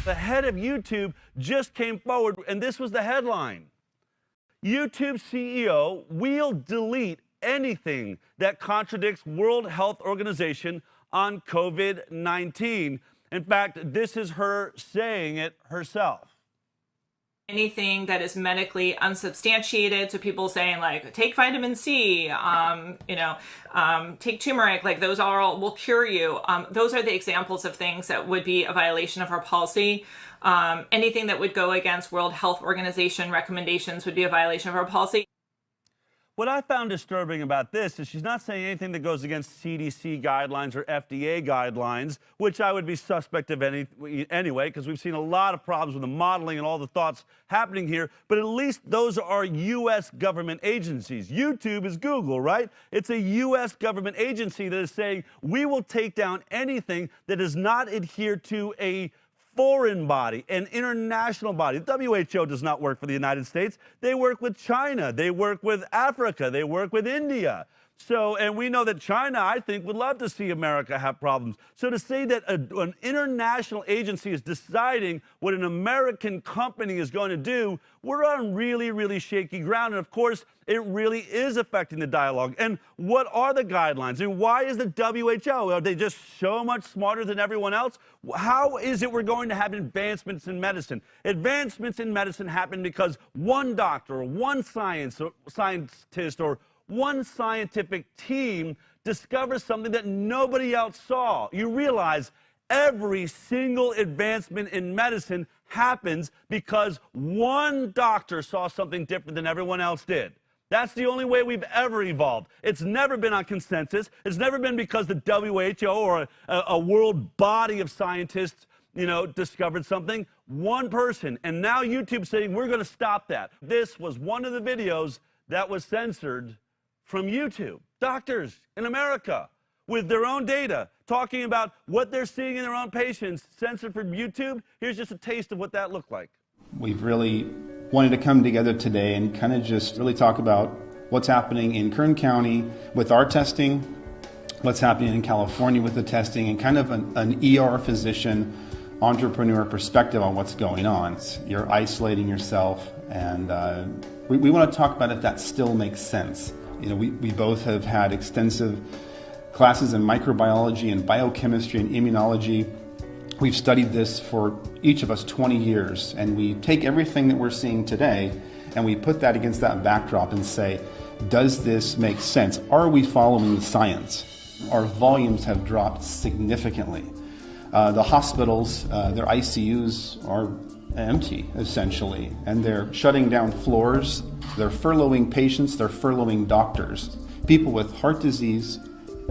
The head of YouTube just came forward, and this was the headline. YouTube CEO will delete anything that contradicts World Health Organization on COVID-19. In fact, this is her saying it herself. Anything that is medically unsubstantiated, so people saying like take vitamin C, take turmeric, like those are all will cure you. Those are the examples of things that would be a violation of our policy. Anything that would go against World Health Organization recommendations would be a violation of our policy. What I found disturbing about this is she's not saying anything that goes against CDC guidelines or FDA guidelines, which I would be suspect of anyway, because we've seen a lot of problems with the modeling and all the thoughts happening here. But at least those are U.S. government agencies. YouTube is Google, right? It's a U.S. government agency that is saying we will take down anything that does not adhere to a foreign body, an international body. The WHO does not work for the United States. They work with China. They work with Africa. They work with India. So, and we know that China, I think, would love to see America have problems. So to say that an international agency is deciding what an American company is going to do, we're on really, really shaky ground. And of course, it really is affecting the dialogue. And what are the guidelines? And why is the WHO? Are they just so much smarter than everyone else? How is it we're going to have advancements in medicine? Advancements in medicine happen because one doctor, or one scientist, or one scientific team discovers something that nobody else saw. You realize every single advancement in medicine happens because one doctor saw something different than everyone else did. That's the only way we've ever evolved. It's never been on consensus. It's never been because the WHO or a world body of scientists, discovered something. One person. And now YouTube's saying we're going to stop that. This was one of the videos that was censored from YouTube. Doctors in America with their own data talking about what they're seeing in their own patients censored from YouTube. Here's just a taste of what that looked like. We've really wanted to come together today and kind of just really talk about what's happening in Kern County with our testing, what's happening in California with the testing, and kind of an ER physician entrepreneur perspective on what's going on. You're isolating yourself, and we want to talk about if that still makes sense. We both have had extensive classes in microbiology and biochemistry and immunology. We've studied this for each of us 20 years, and we take everything that we're seeing today and we put that against that backdrop and say, does this make sense? Are we following the science? Our volumes have dropped significantly. The hospitals, their ICUs are empty, essentially, and they're shutting down floors. They're furloughing patients, they're furloughing doctors. People with heart disease,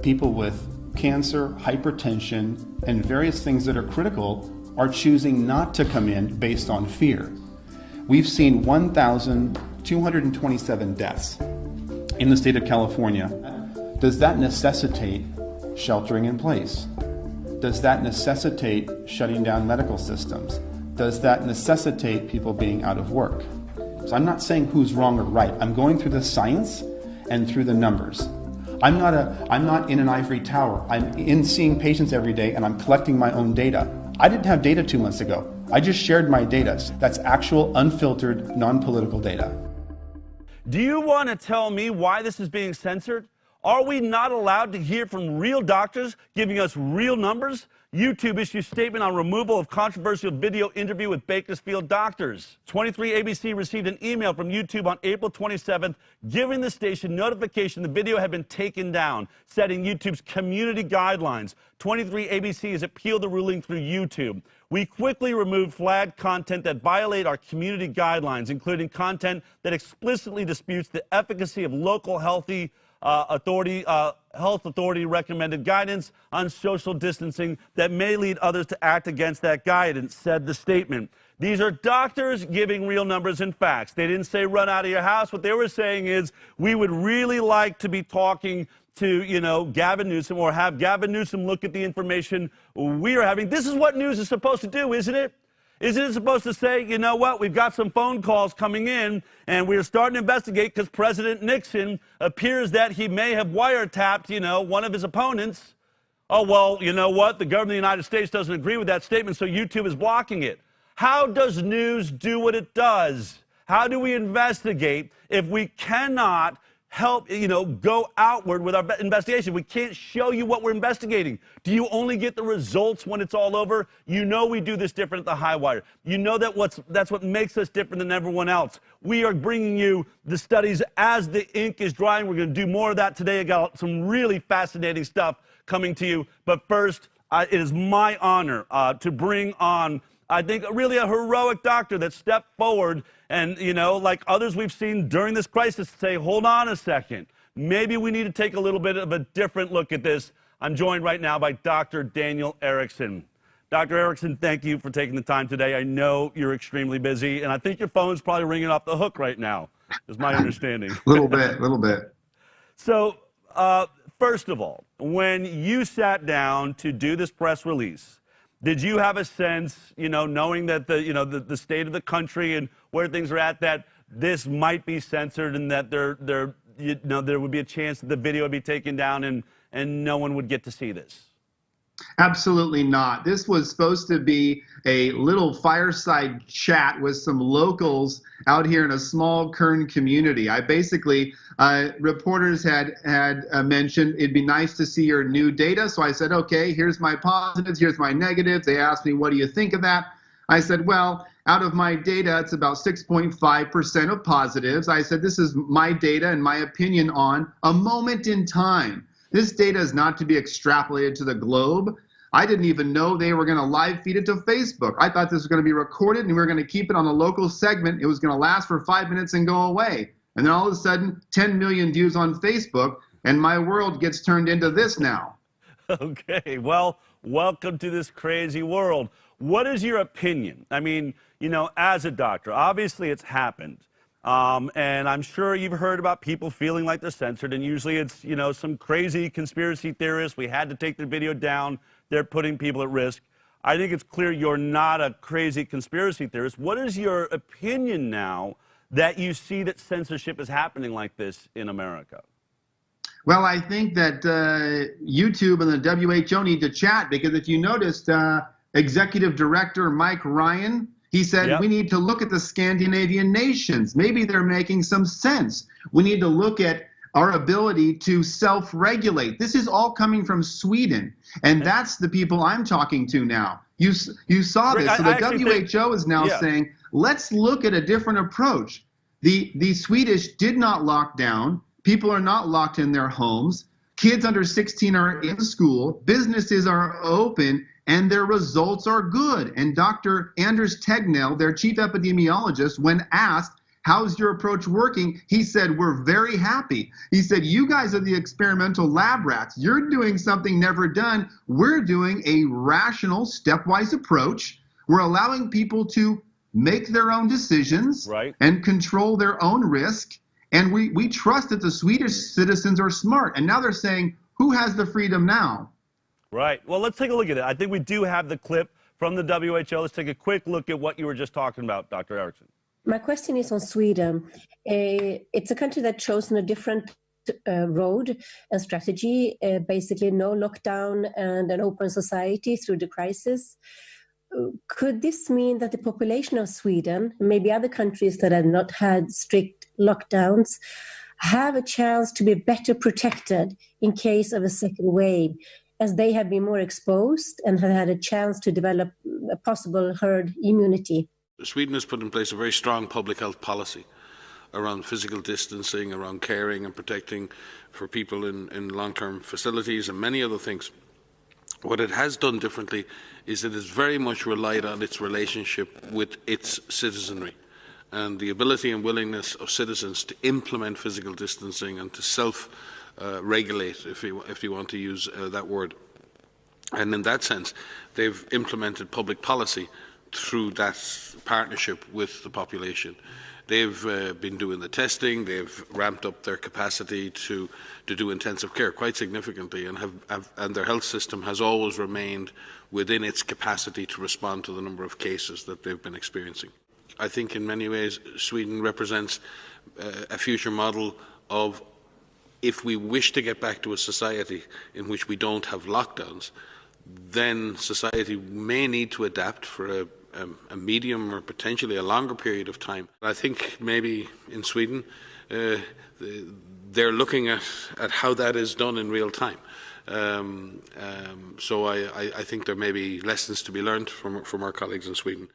people with cancer, hypertension, and various things that are critical are choosing not to come in based on fear. We've seen 1,227 deaths in the state of California. Does that necessitate sheltering in place? Does that necessitate shutting down medical systems? Does that necessitate people being out of work? So I'm not saying who's wrong or right. I'm going through the science and through the numbers. I'm not in an ivory tower. I'm in seeing patients every day, and I'm collecting my own data. I didn't have data 2 months ago. I just shared my data. That's actual, unfiltered, non-political data. Do you want to tell me why this is being censored? Are we not allowed to hear from real doctors giving us real numbers? YouTube issues statement on removal of controversial video interview with Bakersfield doctors. 23 ABC received an email from YouTube on April 27th giving the station notification the video had been taken down, setting YouTube's community guidelines. 23 ABC has appealed the ruling through YouTube. We quickly removed flagged content that violate our community guidelines, including content that explicitly disputes the efficacy of local health authority recommended guidance on social distancing that may lead others to act against that guidance, said the statement. These are doctors giving real numbers and facts. They didn't say run out of your house. What they were saying is we would really like to be talking to, Gavin Newsom, or have Gavin Newsom look at the information we are having. This is what news is supposed to do, isn't it? Isn't it supposed to say, you know what, we've got some phone calls coming in, and we're starting to investigate because President Nixon appears that he may have wiretapped, one of his opponents. Oh, well, you know what? The government of the United States doesn't agree with that statement, so YouTube is blocking it. How does news do what it does? How do we investigate if we cannot help, go outward with our investigation? We can't show you what we're investigating. Do you only get the results when it's all over? You know we do this different at the High Wire. You know that's what makes us different than everyone else. We are bringing you the studies as the ink is drying. We're going to do more of that today. I got some really fascinating stuff coming to you. But first, it is my honor to bring on, I think, really a heroic doctor that stepped forward and, like others we've seen during this crisis, say, hold on a second. Maybe we need to take a little bit of a different look at this. I'm joined right now by Dr. Daniel Erickson. Dr. Erickson, thank you for taking the time today. I know you're extremely busy, and I think your phone's probably ringing off the hook right now, is my understanding. A little bit. So, first of all, when you sat down to do this press release, did you have a sense, knowing that the state of the country and where things are at, that this might be censored and that there would be a chance that the video would be taken down and no one would get to see this? Absolutely not. This was supposed to be a little fireside chat with some locals out here in a small Kern community. I basically, reporters had mentioned it'd be nice to see your new data. So I said, okay, here's my positives, here's my negatives. They asked me, what do you think of that? I said, well, out of my data, it's about 6.5% of positives. I said, this is my data and my opinion on a moment in time. This data is not to be extrapolated to the globe. I didn't even know they were going to live feed it to Facebook. I thought this was going to be recorded and we were going to keep it on a local segment. It was going to last for 5 minutes and go away. And then all of a sudden, 10 million views on Facebook, and my world gets turned into this now. Okay, well, welcome to this crazy world. What is your opinion? I mean, as a doctor, obviously it's happened. And I'm sure you've heard about people feeling like they're censored, and usually it's, some crazy conspiracy theorists. We had to take their video down. They're putting people at risk. I think it's clear you're not a crazy conspiracy theorist. What is your opinion now that you see that censorship is happening like this in America? Well, I think that YouTube and the WHO need to chat, because if you noticed, Executive Director Mike Ryan, he said, yep, we need to look at the Scandinavian nations. Maybe they're making some sense. We need to look at our ability to self-regulate. This is all coming from Sweden, and that's the people I'm talking to now. You saw this. So the WHO is now saying, let's look at a different approach. The Swedish did not lock down. People are not locked in their homes. Kids under 16 are in school. Businesses are open, and their results are good. And Dr. Anders Tegnell, their chief epidemiologist, when asked, how's your approach working? He said, we're very happy. He said, you guys are the experimental lab rats. You're doing something never done. We're doing a rational, stepwise approach. We're allowing people to make their own decisions, right, and control their own risk. And we trust that the Swedish citizens are smart. And now they're saying, who has the freedom now? Right. Well, let's take a look at it. I think we do have the clip from the WHO. Let's take a quick look at what you were just talking about, Dr. Erickson. My question is on Sweden. It's a country that chosen a different road and strategy, basically no lockdown and an open society through the crisis. Could this mean that the population of Sweden, maybe other countries that have not had strict lockdowns, have a chance to be better protected in case of a second wave, as they have been more exposed and have had a chance to develop a possible herd immunity? Sweden has put in place a very strong public health policy around physical distancing, around caring and protecting for people in long-term facilities and many other things. What it has done differently is it has very much relied on its relationship with its citizenry and the ability and willingness of citizens to implement physical distancing and to self-regulate, if you want to use that word. And in that sense, they've implemented public policy through that partnership with the population. They've been doing the testing, they've ramped up their capacity to do intensive care quite significantly, and their health system has always remained within its capacity to respond to the number of cases that they've been experiencing. I think in many ways Sweden represents a future model of if we wish to get back to a society in which we don't have lockdowns, then society may need to adapt for a medium or potentially a longer period of time. I think maybe in Sweden, they're looking at how that is done in real time. So I think there may be lessons to be learned from our colleagues in Sweden.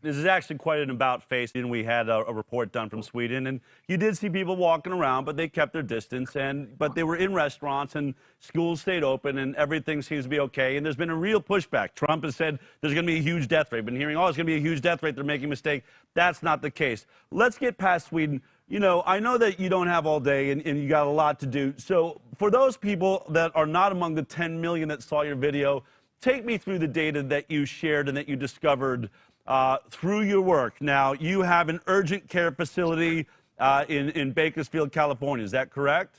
This is actually quite an about-face, and we had a report done from Sweden, and you did see people walking around, but they kept their distance, but they were in restaurants, and schools stayed open, and everything seems to be okay, and there's been a real pushback. Trump has said there's going to be a huge death rate. Been hearing, oh, it's going to be a huge death rate, they're making a mistake. That's not the case. Let's get past Sweden. You know, I know that you don't have all day, and you got a lot to do. So for those people that are not among the 10 million that saw your video, take me through the data that you shared and that you discovered through your work. Now, you have an urgent care facility in Bakersfield, California. Is that correct?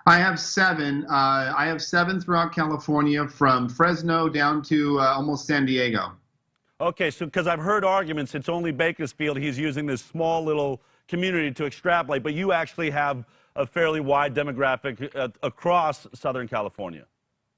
I have 7. I have 7 throughout California, from Fresno down to almost San Diego. Okay, so because I've heard arguments, it's only Bakersfield. He's using this small little community to extrapolate, but you actually have a fairly wide demographic across Southern California.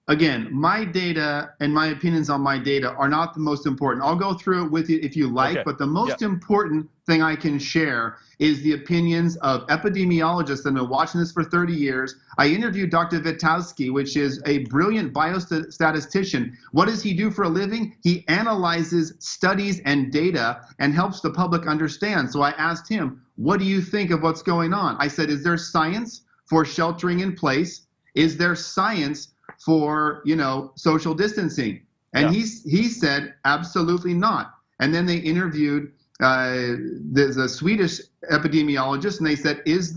Again, my data and my opinions on my data are not the most important. I'll go through it with you if you like, okay. But the most important thing I can share is the opinions of epidemiologists that have been watching this for 30 years. I interviewed Dr. Witkowski, which is a brilliant biostatistician. What does he do for a living? He analyzes studies and data and helps the public understand. So I asked him, what do you think of what's going on? I said, is there science for sheltering in place? Is there science for, you know, social distancing? And he said absolutely not. And then they interviewed the Swedish epidemiologist, and they said, is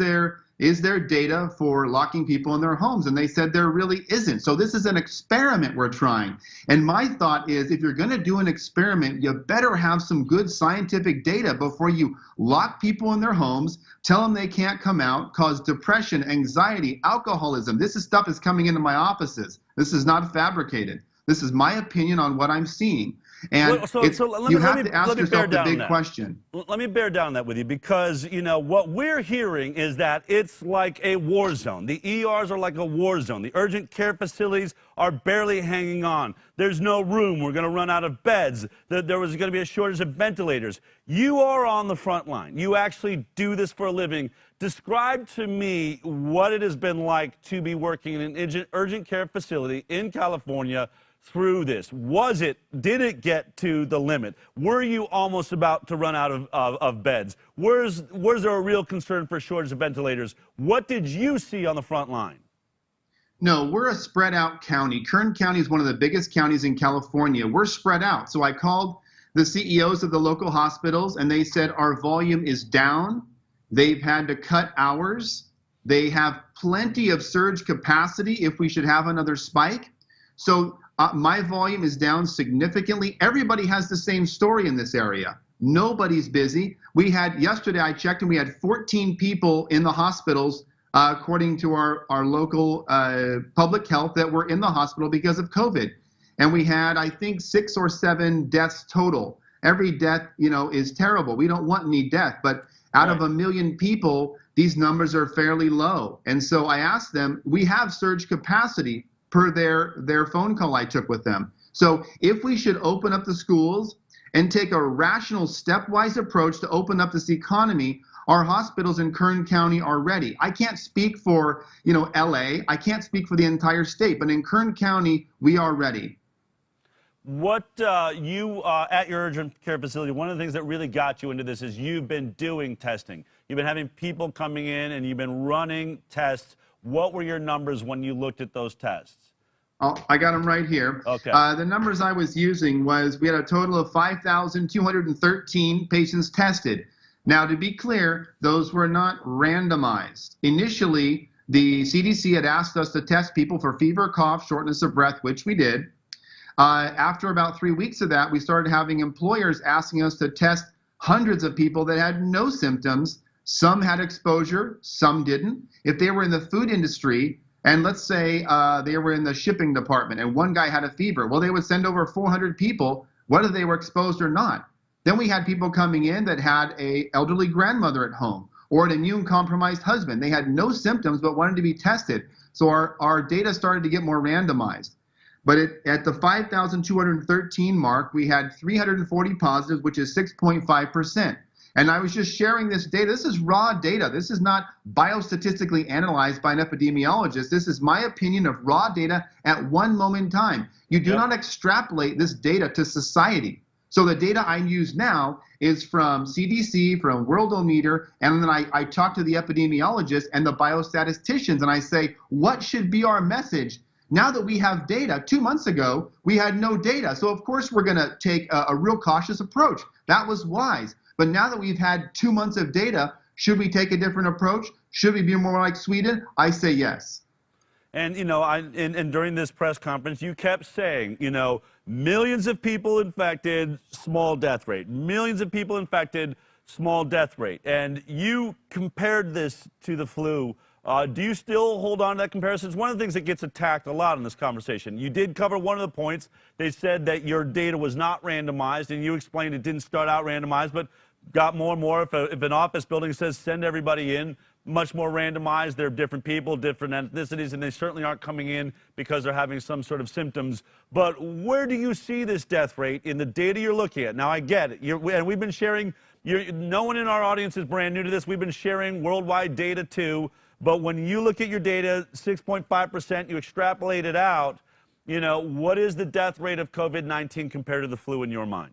there data for locking people in their homes? And they said there really isn't. So this is an experiment we're trying. And my thought is, if you're going to do an experiment, you better have some good scientific data before you lock people in their homes, tell them they can't come out, cause depression, anxiety, alcoholism. This is stuff is coming into my offices. This is not fabricated. This is my opinion on what I'm seeing. And you have to ask yourself the big question. Let me bear down that with you, because, you know, what we're hearing is that it's like a war zone. The ERs are like a war zone. The urgent care facilities are barely hanging on. There's no room. We're going to run out of beds. There was going to be a shortage of ventilators. You are on the front line. You actually do this for a living. Describe to me what it has been like to be working in an urgent care facility in California through this. Did it get to the limit? Were you almost about to run out of beds? Was there a real concern for a shortage of ventilators? What did you see on the front line? No, we're a spread out county. Kern County is one of the biggest counties in California. We're spread out. So I called the CEOs of the local hospitals, and they said our volume is down. They've had to cut hours. They have plenty of surge capacity if we should have another spike. So my volume is down significantly. Everybody has the same story in this area. Nobody's busy. Yesterday I checked, and we had 14 people in the hospitals, according to our local public health, that were in the hospital because of COVID. And we had, I think, 6 or 7 deaths total. Every death, you know, is terrible. We don't want any death, but out of 1 million people, these numbers are fairly low. And so I asked them, we have surge capacity per their phone call I took with them. So if we should open up the schools and take a rational stepwise approach to open up this economy, our hospitals in Kern County are ready. I can't speak for, you know, LA. I can't speak for the entire state, but in Kern County, we are ready. What you at your urgent care facility, one of the things that really got you into this is you've been doing testing. You've been having people coming in, and you've been running tests. What were your numbers when you looked at those tests? Oh, I got them right here. Okay. The numbers I was using was we had a total of 5,213 patients tested. Now, to be clear, those were not randomized. Initially, the CDC had asked us to test people for fever, cough, shortness of breath, which we did. After about 3 weeks of that, we started having employers asking us to test hundreds of people that had no symptoms. Some had exposure, some didn't. If they were in the food industry, and let's say they were in the shipping department and one guy had a fever, well, they would send over 400 people, whether they were exposed or not. Then we had people coming in that had an elderly grandmother at home, or an immune-compromised husband. They had no symptoms but wanted to be tested. So our data started to get more randomized. But at the 5,213 mark, we had 340 positives, which is 6.5%. And I was just sharing this data. This is raw data. This is not biostatistically analyzed by an epidemiologist. This is my opinion of raw data at one moment in time. You do not extrapolate this data to society. So the data I use now is from CDC, from Worldometer, and then I talk to the epidemiologists and the biostatisticians, and I say, what should be our message? Now that we have data, 2 months ago, we had no data. So of course we're gonna take a real cautious approach. That was wise. But now that we've had 2 months of data, should we take a different approach? Should we be more like Sweden? I say yes. And, you know, and during this press conference, you kept saying, you know, millions of people infected, small death rate. Millions of people infected, small death rate. And you compared this to the flu. Do you still hold on to that comparison? It's one of the things that gets attacked a lot in this conversation. You did cover one of the points. They said that your data was not randomized, and you explained it didn't start out randomized, but got more and more. If an office building says send everybody in, much more randomized. They're different people, different ethnicities, and they certainly aren't coming in because they're having some sort of symptoms. But where do you see this death rate in the data you're looking at? Now, I get it. And we've been sharing, no one in our audience is brand new to this. We've been sharing worldwide data too. But when you look at your data, 6.5%, you extrapolate it out, you know, what is the death rate of COVID-19 compared to the flu in your mind?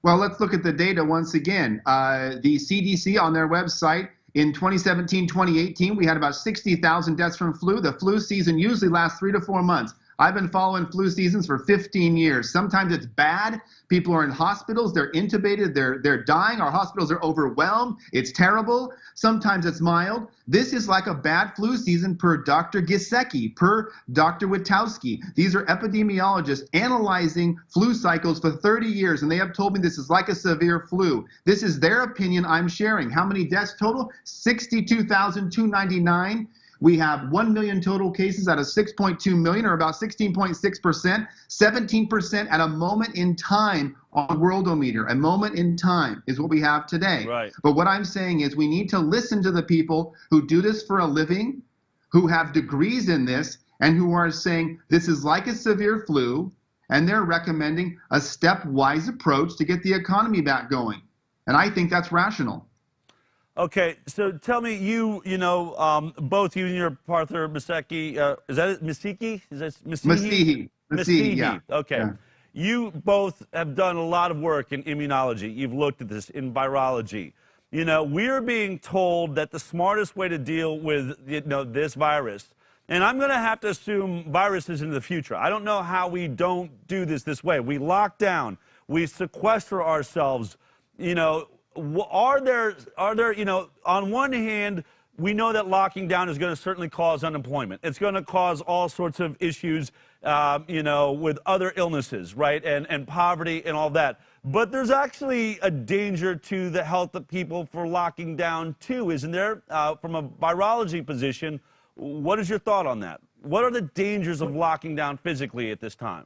Well, let's look at the data once again. The CDC on their website, in 2017, 2018, we had about 60,000 deaths from flu. The flu season usually lasts 3 to 4 months. I've been following flu seasons for 15 years. Sometimes it's bad. People are in hospitals. They're intubated. They're dying. Our hospitals are overwhelmed. It's terrible. Sometimes it's mild. This is like a bad flu season per Dr. Gisecki, per Dr. Witowski. These are epidemiologists analyzing flu cycles for 30 years, and they have told me this is like a severe flu. This is their opinion I'm sharing. How many deaths total? 62,299. We have 1 million total cases out of 6.2 million, or about 16.6%, 17% at a moment in time on Worldometer. A moment in time is what we have today. Right. But what I'm saying is we need to listen to the people who do this for a living, who have degrees in this, and who are saying this is like a severe flu, and they're recommending a stepwise approach to get the economy back going. And I think that's rational. Okay, so tell me, both you and your partner, Miseki, is that it? Miseki? Is that Masihi? Masihi, yeah. Okay. Yeah. You both have done a lot of work in immunology. You've looked at this in virology. You know, we're being told that the smartest way to deal with, this virus, and I'm going to have to assume viruses in the future. I don't know how we don't do this way. We lock down. We sequester ourselves, Are there, on one hand, we know that locking down is going to certainly cause unemployment. It's going to cause all sorts of issues, with other illnesses, right, and poverty and all that. But there's actually a danger to the health of people for locking down, too, isn't there? From a virology position, what is your thought on that? What are the dangers of locking down physically at this time?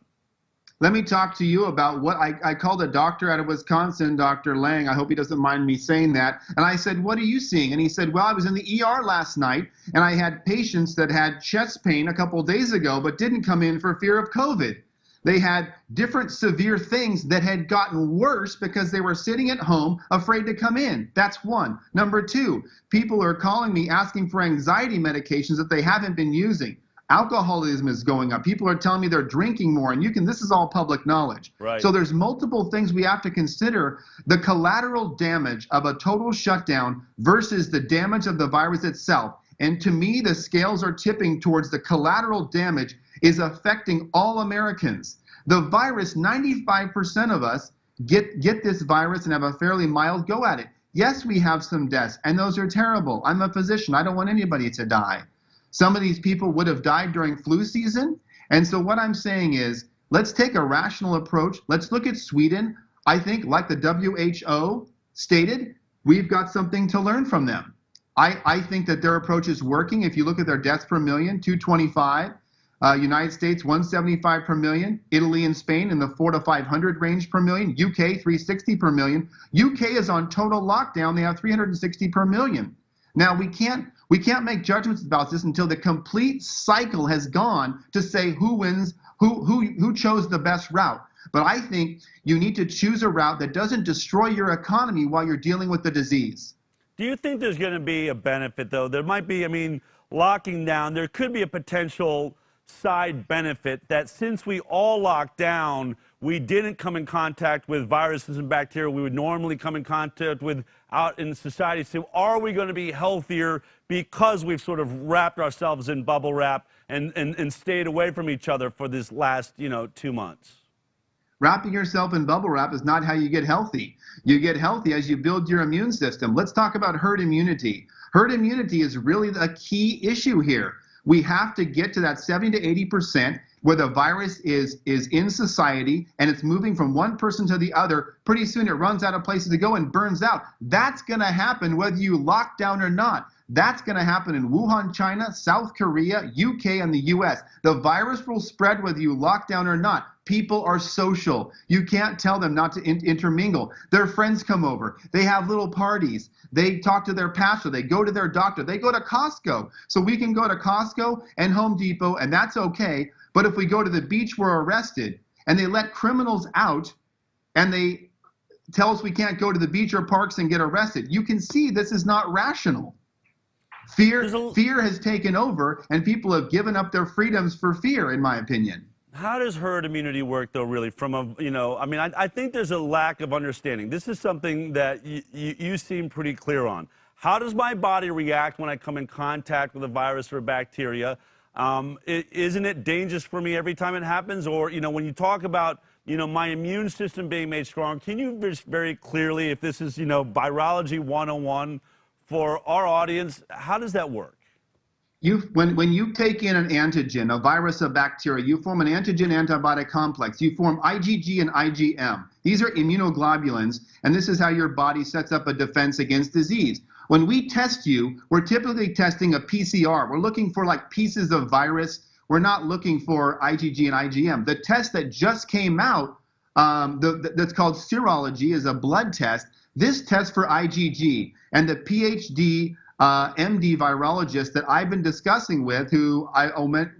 Let me talk to you about what I called a doctor out of Wisconsin, Dr. Lang. I hope he doesn't mind me saying that. And I said, what are you seeing? And he said, well, I was in the ER last night, and I had patients that had chest pain a couple of days ago, but didn't come in for fear of COVID. They had different severe things that had gotten worse because they were sitting at home afraid to come in. That's one. Number two, people are calling me asking for anxiety medications that they haven't been using. Alcoholism is going up. People are telling me they're drinking more, and this is all public knowledge. Right. So there's multiple things we have to consider. The collateral damage of a total shutdown versus the damage of the virus itself. And to me, the scales are tipping towards the collateral damage is affecting all Americans. The virus, 95% of us get this virus and have a fairly mild go at it. Yes, we have some deaths, and those are terrible. I'm a physician. I don't want anybody to die. Some of these people would have died during flu season. And so what I'm saying is, let's take a rational approach. Let's look at Sweden. I think, like the WHO stated, we've got something to learn from them. I think that their approach is working. If you look at their deaths per million, 225. United States 175 per million, Italy and Spain in the 400 to 500 range per million, UK 360 per million. UK is on total lockdown. They have 360 per million. Now we can't make judgments about this until the complete cycle has gone to say who wins, who chose the best route. But I think you need to choose a route that doesn't destroy your economy while you're dealing with the disease. Do you think there's going to be a benefit, though? There might be, I mean, locking down, there could be a potential side benefit that since we all locked down, we didn't come in contact with viruses and bacteria we would normally come in contact with out in society. So are we going to be healthier because we've sort of wrapped ourselves in bubble wrap and stayed away from each other for this last, 2 months? Wrapping yourself in bubble wrap is not how you get healthy. You get healthy as you build your immune system. Let's talk about herd immunity. Herd immunity is really a key issue here. We have to get to that 70 to 80% where the virus is in society and it's moving from one person to the other. Pretty soon it runs out of places to go and burns out. That's going to happen whether you lock down or not. That's going to happen in Wuhan, China, South Korea, UK, and the US. The virus will spread whether you lock down or not. People are social. You can't tell them not to intermingle. Their friends come over. They have little parties. They talk to their pastor. They go to their doctor. They go to Costco. So we can go to Costco and Home Depot, and that's okay. But if we go to the beach, we're arrested. And they let criminals out, and they tell us we can't go to the beach or parks and get arrested. You can see this is not rational. Fear has taken over, and people have given up their freedoms for fear, in my opinion. How does herd immunity work, though, really? I think there's a lack of understanding. This is something that you seem pretty clear on. How does my body react when I come in contact with a virus or a bacteria? Isn't it dangerous for me every time it happens? Or, when you talk about, my immune system being made strong, can you just very clearly, if this is, virology 101 for our audience, how does that work? When you take in an antigen, a virus, a bacteria, you form an antigen-antibody complex. You form IgG and IgM. These are immunoglobulins, and this is how your body sets up a defense against disease. When we test you, we're typically testing a PCR. We're looking for like pieces of virus. We're not looking for IgG and IgM. The test that just came out, that's called serology, is a blood test. This test for IgG, and the PhD MD virologist that I've been discussing with, who I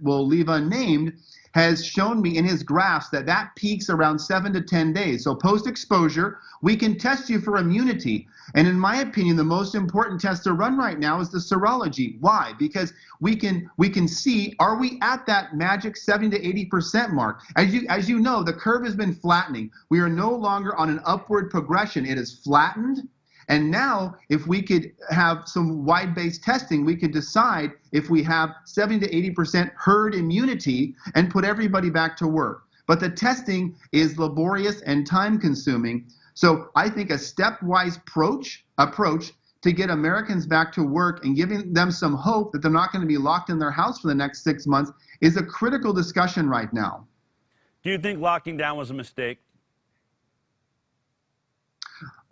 will leave unnamed, has shown me in his graphs that peaks around 7 to 10 days. So post-exposure, we can test you for immunity. And in my opinion, the most important test to run right now is the serology. Why? Because we can see, are we at that magic 70 to 80% mark? As you know, the curve has been flattening. We are no longer on an upward progression. It is flattened. And now, if we could have some wide-based testing, we could decide if we have 70 to 80% herd immunity and put everybody back to work. But the testing is laborious and time-consuming. So I think a stepwise approach to get Americans back to work and giving them some hope that they're not going to be locked in their house for the next 6 months is a critical discussion right now. Do you think locking down was a mistake?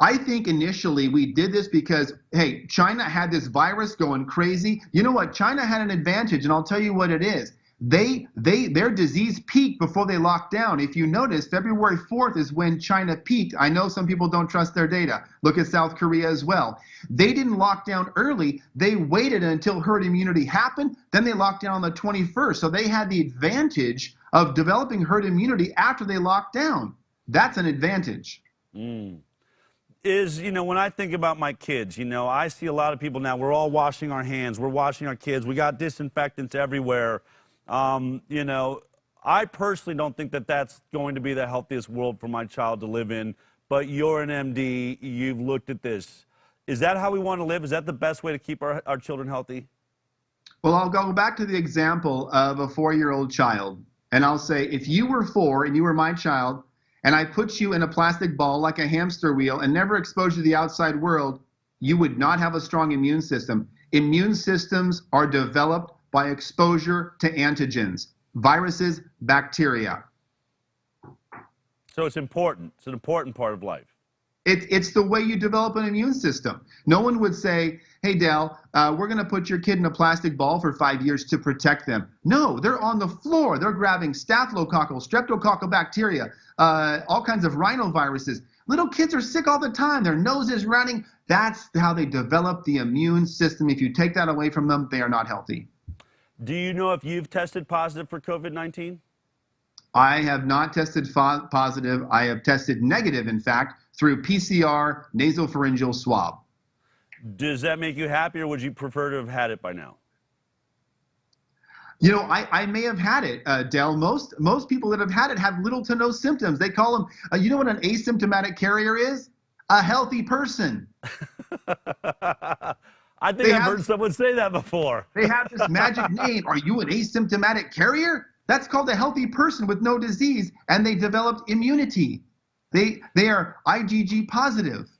I think initially we did this because, hey, China had this virus going crazy. You know what? China had an advantage, and I'll tell you what it is. Their disease peaked before they locked down. If you notice, February 4th is when China peaked. I know some people don't trust their data. Look at South Korea as well. They didn't lock down early. They waited until herd immunity happened. Then they locked down on the 21st. So they had the advantage of developing herd immunity after they locked down. That's an advantage. When I think about my kids, I see a lot of people now, we're all washing our hands, we're washing our kids, we got disinfectants everywhere. I personally don't think that that's going to be the healthiest world for my child to live in, but you're an MD, you've looked at this. Is that how we want to live? Is that the best way to keep our children healthy? Well, I'll go back to the example of a 4-year-old child, and I'll say, if you were 4 and you were my child, and I put you in a plastic ball like a hamster wheel and never exposed you to the outside world, you would not have a strong immune system. Immune systems are developed by exposure to antigens, viruses, bacteria. So it's important. It's an important part of life. It's the way you develop an immune system. No one would say, hey, Dale, we're going to put your kid in a plastic ball for 5 years to protect them. No, they're on the floor. They're grabbing staphylococcal, streptococcal bacteria, all kinds of rhinoviruses. Little kids are sick all the time. Their nose is running. That's how they develop the immune system. If you take that away from them, they are not healthy. Do you know if you've tested positive for COVID-19? I have not tested positive. I have tested negative, in fact, through PCR nasopharyngeal swab. Does that make you happy, or would you prefer to have had it by now? You know, I may have had it, Del. Most people that have had it have little to no symptoms. They call them, you know what an asymptomatic carrier is? A healthy person. I think I've heard someone say that before. They have this magic name. Are you an asymptomatic carrier? That's called a healthy person with no disease, and they developed immunity. They are IgG positive.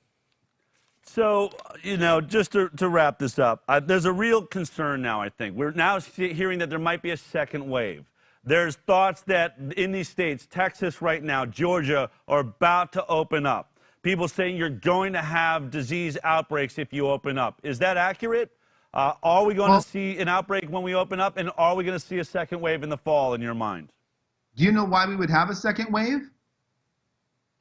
So, you know, just to wrap this up, there's a real concern now, I think. We're now hearing that there might be a second wave. There's thoughts that in these states, Texas right now, Georgia, are about to open up. People saying you're going to have disease outbreaks if you open up. Is that accurate? Are we going to see an outbreak when we open up? And are we going to see a second wave in the fall, in your mind? Do you know why we would have a second wave?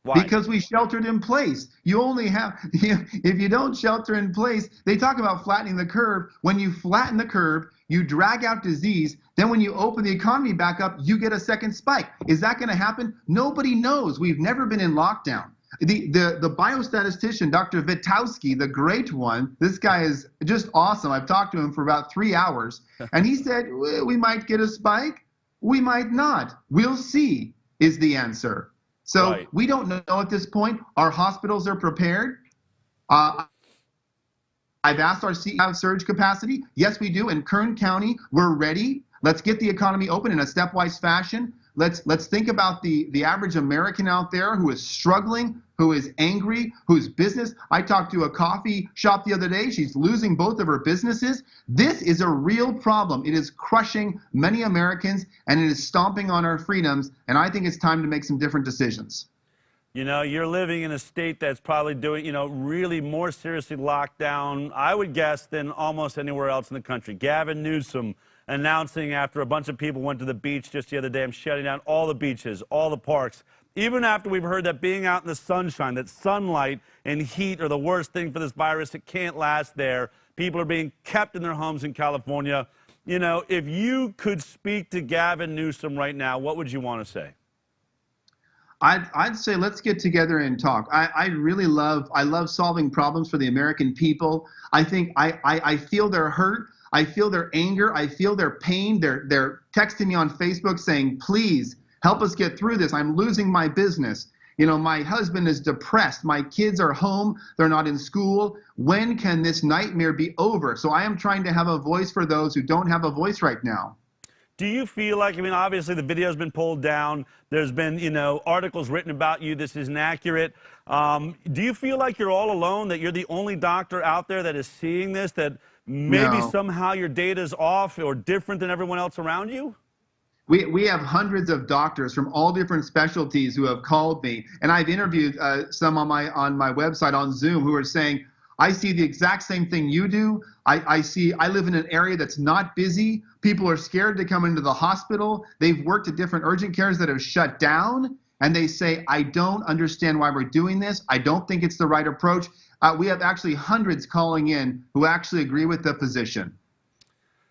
Why? Because we sheltered in place. You only have, if you don't shelter in place, they talk about flattening the curve. When you flatten the curve, you drag out disease. Then when you open the economy back up, you get a second spike. Is that going to happen? Nobody knows. We've never been in lockdown. The biostatistician, Dr. Witowski, the great one, this guy is just awesome. I've talked to him for about 3 hours, and he said, we might get a spike. We might not. We'll see, is the answer. So we don't know at this point. Our hospitals are prepared. I've asked our CEO have surge capacity. Yes, we do. In Kern County, we're ready. Let's get the economy open in a stepwise fashion. Let's think about the average American out there who is struggling, who is angry, whose business. I talked to a coffee shop the other day. She's losing both of her businesses. This is a real problem. It is crushing many Americans, and it is stomping on our freedoms. And I think it's time to make some different decisions. You know, you're living in a state that's probably doing, really more seriously locked down, I would guess, than almost anywhere else in the country. Gavin Newsom announcing after a bunch of people went to the beach just the other day, I'm shutting down all the beaches, all the parks. Even after we've heard that being out in the sunshine, that sunlight and heat are the worst thing for this virus, it can't last there. People are being kept in their homes in California. You know, if you could speak to Gavin Newsom right now, what would you want to say? I'd say let's get together and talk. I love solving problems for the American people. I think I feel their hurt. I feel their anger. I feel their pain. They're texting me on Facebook saying, please help us get through this. I'm losing my business. You know, my husband is depressed. My kids are home. They're not in school. When can this nightmare be over? So I am trying to have a voice for those who don't have a voice right now. Do you feel like, obviously the video's been pulled down. There's been, articles written about you. This isn't accurate. Do you feel like you're all alone, that you're the only doctor out there that is seeing this, that maybe somehow your data's off or different than everyone else around you? We have hundreds of doctors from all different specialties who have called me, and I've interviewed some on my website on Zoom who are saying, I see the exact same thing you do. I live in an area that's not busy. People are scared to come into the hospital. They've worked at different urgent cares that have shut down, and they say, I don't understand why we're doing this. I don't think it's the right approach. We have actually hundreds calling in who actually agree with the position.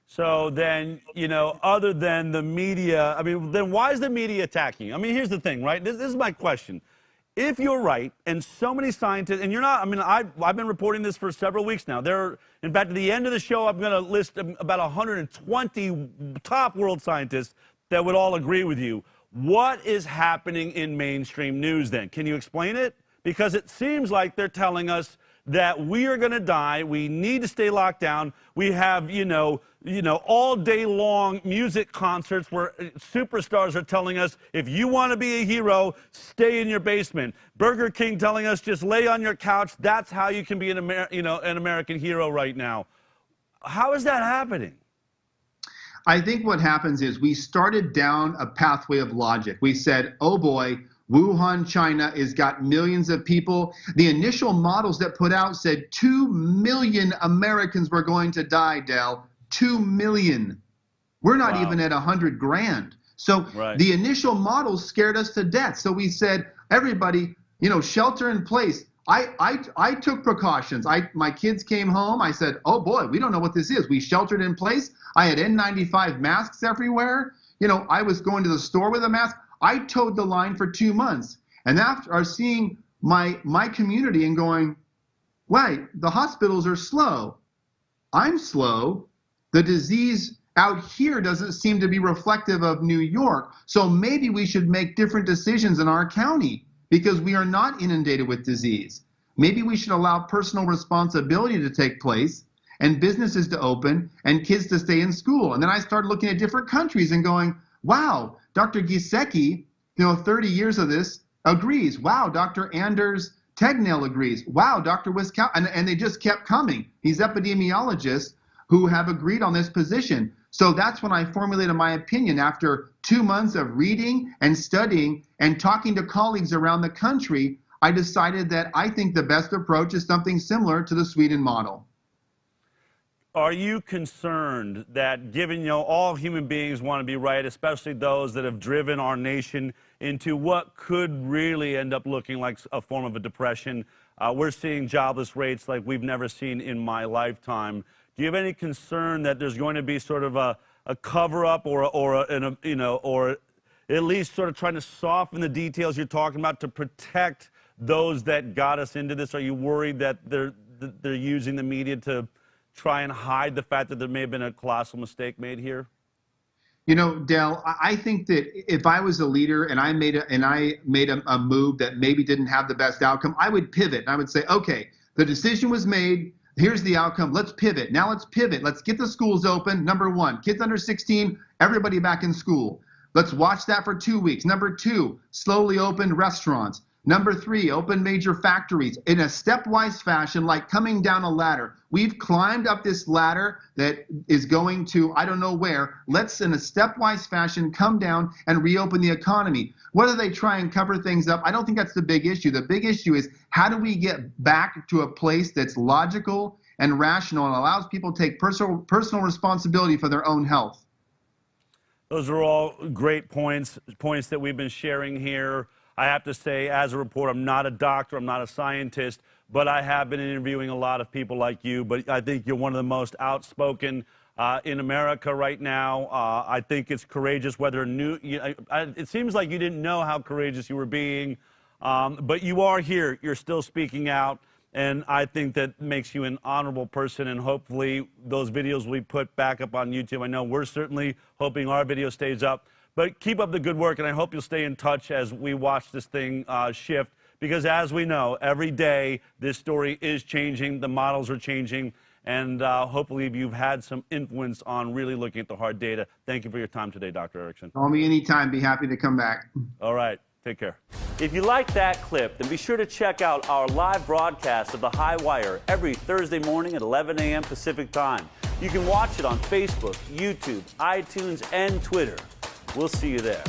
So then, other than the media, then why is the media attacking you? Here's the thing, right? This is my question. If you're right, and so many scientists, and you're not, I've been reporting this for several weeks now. In fact, at the end of the show, I'm going to list about 120 top world scientists that would all agree with you. What is happening in mainstream news then? Can you explain it? Because it seems like they're telling us that we are going to die. We need to stay locked down. We have, all day long music concerts where superstars are telling us, if you want to be a hero, stay in your basement. Burger King telling us, just lay on your couch. That's how you can be an American hero right now. How is that happening? I think what happens is we started down a pathway of logic. We said, oh boy, Wuhan, China has got millions of people. The initial models that put out said 2 million Americans were going to die, Del. 2 million. We're not even at 100 grand. So the initial models scared us to death. So we said, everybody, shelter in place. I took precautions. My kids came home. I said, oh boy, we don't know what this is. We sheltered in place. I had N95 masks everywhere. I was going to the store with a mask. I towed the line for 2 months. And after seeing my community and going, wait, the hospitals are slow. I'm slow. The disease out here doesn't seem to be reflective of New York. So maybe we should make different decisions in our county because we are not inundated with disease. Maybe we should allow personal responsibility to take place and businesses to open and kids to stay in school. And then I started looking at different countries and going, wow, Dr. Gisecki, 30 years of this, agrees. Wow, Dr. Anders Tegnell agrees. Wow, Dr. Wiskow, and they just kept coming. These epidemiologists who have agreed on this position. So that's when I formulated my opinion after 2 months of reading and studying and talking to colleagues around the country. I decided that I think the best approach is something similar to the Sweden model. Are you concerned that given, all human beings want to be right, especially those that have driven our nation into what could really end up looking like a form of a depression? We're seeing jobless rates like we've never seen in my lifetime. Do you have any concern that there's going to be sort of a cover-up or at least sort of trying to soften the details you're talking about to protect those that got us into this? Are you worried that they're using the media to try and hide the fact that there may have been a colossal mistake made here? Del, I think that if I was a leader and I made a move that maybe didn't have the best outcome, I would pivot and I would say, okay, the decision was made. Here's the outcome. Let's pivot. Now let's pivot. Let's get the schools open. Number 1, kids under 16, everybody back in school. Let's watch that for 2 weeks. Number 2, slowly open restaurants. Number 3, open major factories in a stepwise fashion, like coming down a ladder. We've climbed up this ladder that is going to, I don't know where. Let's, in a stepwise fashion, come down and reopen the economy. Whether they try and cover things up, I don't think that's the big issue. The big issue is how do we get back to a place that's logical and rational and allows people to take personal responsibility for their own health. Those are all great points that we've been sharing here. I have to say, as a reporter, I'm not a doctor, I'm not a scientist, but I have been interviewing a lot of people like you. But I think you're one of the most outspoken in America right now. I think it's courageous, it seems like you didn't know how courageous you were being, but you are here, you're still speaking out, and I think that makes you an honorable person, and hopefully those videos will be put back up on YouTube. I know we're certainly hoping our video stays up. But keep up the good work, and I hope you'll stay in touch as we watch this thing shift. Because as we know, every day this story is changing, the models are changing, and hopefully you've had some influence on really looking at the hard data. Thank you for your time today, Dr. Erickson. Call me anytime. Be happy to come back. All right. Take care. If you like that clip, then be sure to check out our live broadcast of The High Wire every Thursday morning at 11 a.m. Pacific Time. You can watch it on Facebook, YouTube, iTunes, and Twitter. We'll see you there.